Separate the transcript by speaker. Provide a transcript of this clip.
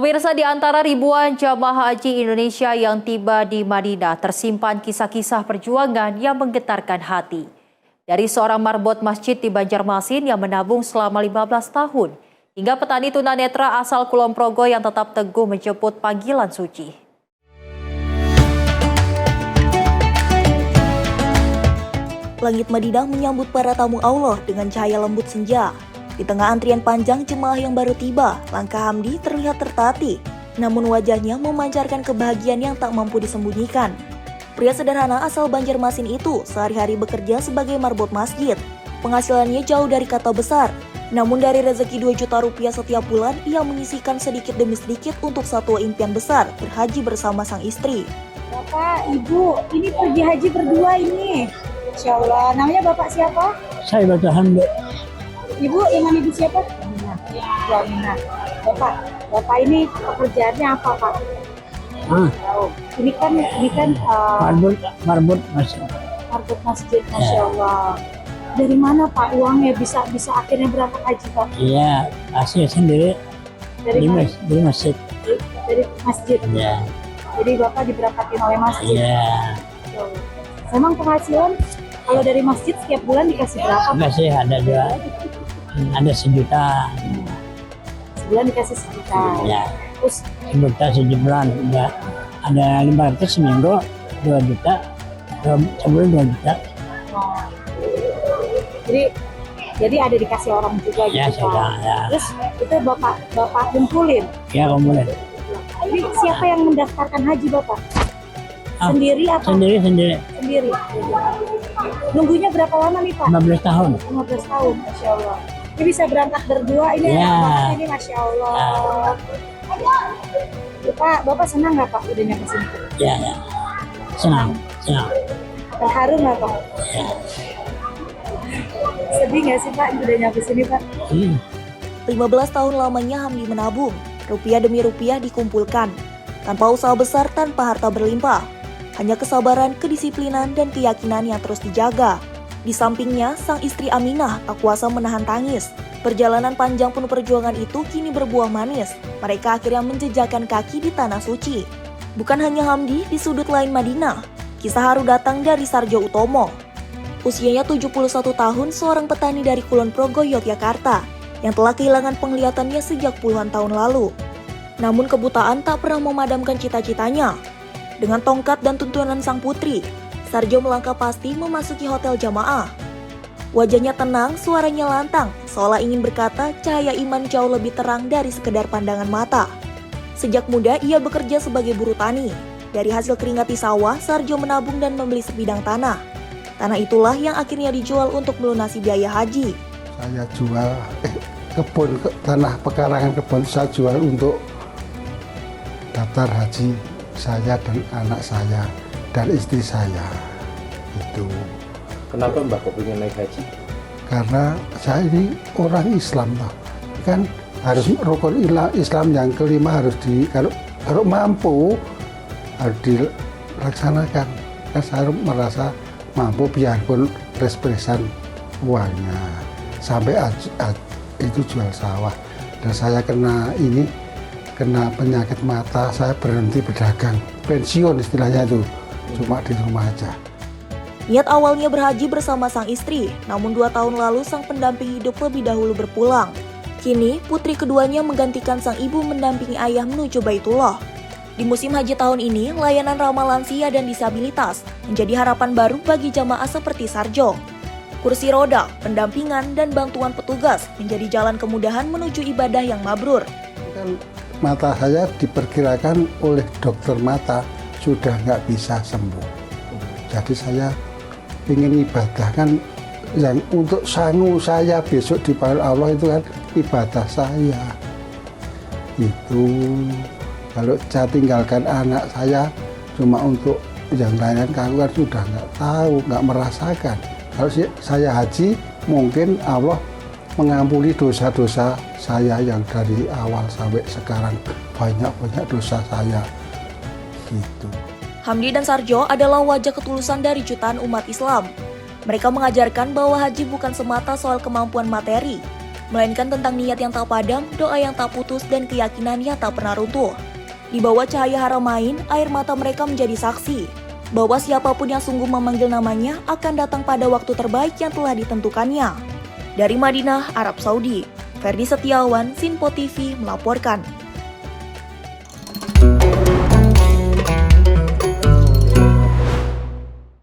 Speaker 1: Pemirsa, di antara ribuan jamaah haji Indonesia yang tiba di Madinah tersimpan kisah-kisah perjuangan yang menggetarkan hati. Dari seorang marbot masjid di Banjarmasin yang menabung selama 15 tahun, hingga petani tunanetra asal Kulon Progo yang tetap teguh menjemput panggilan suci.
Speaker 2: Langit Madinah menyambut para tamu Allah dengan cahaya lembut senja. Di tengah antrian panjang jemaah yang baru tiba, langkah Hamdi terlihat tertatih, namun wajahnya memancarkan kebahagiaan yang tak mampu disembunyikan. Pria sederhana asal Banjarmasin itu sehari-hari bekerja sebagai marbot masjid. Penghasilannya jauh dari kata besar, namun dari rezeki 2 juta rupiah setiap bulan, ia menyisihkan sedikit demi sedikit untuk satu impian besar, berhaji bersama sang istri.
Speaker 3: Bapak, Ibu, ini pergi haji berdua ini. Insya Allah. Namanya Bapak siapa?
Speaker 4: Saya baca Hamdi.
Speaker 3: Ibu, nama Ibu siapa? Aminah. Bapak ini pekerjaannya apa, Pak? Ini kan
Speaker 4: Marbot masjid.
Speaker 3: marbot masjid, Masya Allah. Dari mana Pak uangnya bisa akhirnya berangkat haji, Pak?
Speaker 4: Iya, hasil sendiri
Speaker 3: Dari mana?
Speaker 4: di masjid.
Speaker 3: Dari masjid.
Speaker 4: Iya.
Speaker 3: Jadi Bapak diberangkatin oleh masjid.
Speaker 4: Iya.
Speaker 3: Masya Allah. Memang penghasilan kalau dari masjid setiap bulan dikasih berapa?
Speaker 4: Enggak sih, ada juga. Ada 1 juta.
Speaker 3: Sebulan dikasih 1 juta.
Speaker 4: Ya.
Speaker 3: Terus
Speaker 4: 1 juta sebulan. Ada 500 seminggu, 2 juta. Sebulan 2 juta.
Speaker 3: oh, jadi ada dikasih orang juga
Speaker 4: Ya,
Speaker 3: gitu, Pak.
Speaker 4: sudah. Ya,
Speaker 3: Terus itu Bapak kumpulin.
Speaker 4: ya kemudian.
Speaker 3: Ini siapa yang mendaftarkan haji Bapak? Sendiri atau?
Speaker 4: Sendiri.
Speaker 3: Sendiri. Nunggunya berapa lama nih Pak?
Speaker 4: 15 tahun.
Speaker 3: 15 tahun, Masya Allah. Ini bisa berangkat berdua, ini
Speaker 4: Ya.
Speaker 3: anak Bapak ini Masya Allah. Bapak senang nggak Pak udah nyampe sini?
Speaker 4: Ya. Senang.
Speaker 3: Terharu nggak Pak?
Speaker 4: Ya.
Speaker 3: Sedih nggak sih Pak udah nyampe sini Pak?
Speaker 2: 15 tahun lamanya Hamdi menabung, rupiah demi rupiah dikumpulkan. Tanpa usaha besar, tanpa harta berlimpah. Hanya kesabaran, kedisiplinan, dan keyakinan yang terus dijaga. Di sampingnya, sang istri Aminah tak kuasa menahan tangis. Perjalanan panjang penuh perjuangan itu kini berbuah manis. Mereka akhirnya menjejakkan kaki di tanah suci. Bukan hanya Hamdi, di sudut lain Madinah, kisah haru datang dari Sarjo Utomo. Usianya 71 tahun, seorang petani dari Kulon Progo, Yogyakarta, yang telah kehilangan penglihatannya sejak puluhan tahun lalu. Namun kebutaan tak pernah memadamkan cita-citanya. Dengan tongkat dan tuntunan sang putri, Sarjo melangkah pasti memasuki hotel jamaah. Wajahnya tenang, suaranya lantang, seolah ingin berkata cahaya iman jauh lebih terang dari sekedar pandangan mata. Sejak muda ia bekerja sebagai buruh tani. Dari hasil keringat di sawah, Sarjo menabung dan membeli sebidang tanah. Tanah itulah yang akhirnya dijual untuk melunasi biaya haji.
Speaker 5: Saya jual tanah pekarangan kebun saya jual untuk daftar haji saya dan anak saya dan istri saya. Itu.
Speaker 6: Kenapa Mbak kok pengen naik haji?
Speaker 5: Karena saya ini orang Islam toh. Kan harus rukun Islam yang kelima harus kalau mampu harus dilaksanakan. Kan saya merasa mampu biarpun res-presan uangnya sampai itu jual sawah. Dan saya kena penyakit mata, saya berhenti berdagang, pensiun istilahnya itu, cuma di rumah aja.
Speaker 2: Niat awalnya berhaji bersama sang istri, namun 2 tahun lalu sang pendamping hidup lebih dahulu berpulang. Kini, putri keduanya menggantikan sang ibu mendampingi ayah menuju Baitullah. Di musim haji tahun ini, layanan ramah lansia dan disabilitas menjadi harapan baru bagi jamaah seperti Sarjo. Kursi roda, pendampingan, dan bantuan petugas menjadi jalan kemudahan menuju ibadah yang mabrur.
Speaker 5: Kan mata saya diperkirakan oleh dokter mata sudah nggak bisa sembuh. Jadi saya ingin ibadah kan yang untuk sangu saya besok dipanggil Allah itu kan ibadah saya. Itu kalau saya tinggalkan anak saya cuma untuk yang lain kan sudah nggak tahu, nggak merasakan. Kalau saya haji mungkin Allah mengampuni dosa-dosa saya yang dari awal sampai sekarang banyak dosa saya gitu.
Speaker 2: Hamdi dan Sarjo adalah wajah ketulusan dari jutaan umat Islam. Mereka mengajarkan bahwa haji bukan semata soal kemampuan materi, melainkan tentang niat yang tak padam, doa yang tak putus, dan keyakinan yang tak pernah runtuh. Di bawah cahaya Haramain, air mata mereka menjadi saksi bahwa siapapun yang sungguh memanggil namanya akan datang pada waktu terbaik yang telah ditentukannya. Dari Madinah, Arab Saudi, Ferdi Setiawan, Sinpo TV melaporkan.